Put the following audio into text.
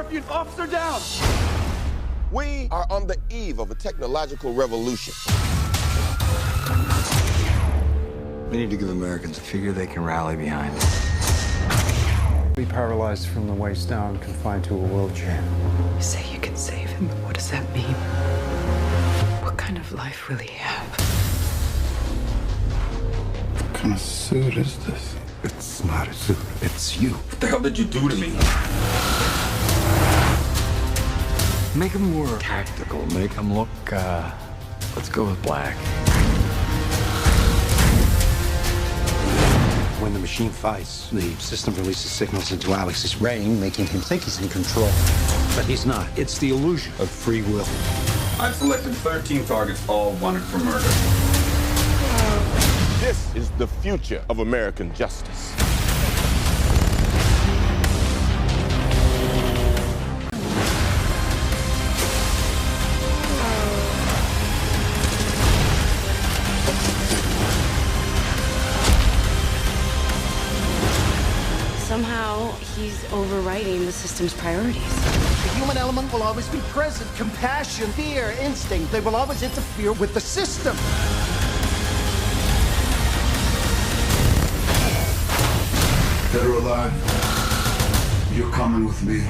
champion! Officer down! We are on the eve of a technological revolution. We need to give Americans a figure they can rally behind. Be paralyzed from the waist down, confined to a wheelchair. You say you can save him, but what does that mean? What kind of life will he have? What kind of suit is this? It's not a suit, it's you. What the hell did you do to me? Make him more tactical, make him look, let's go with black. When the machine fights, the system releases signals into Alex's brain, making him think he's in control. But he's not. It's the illusion of free will. I've selected 13 targets, all wanted for murder. This is the future of American justice. Somehow, he's overriding the system's priorities. The human element will always be present. Compassion, fear, instinct, they will always interfere with the system. Dead or alive, you're coming with me.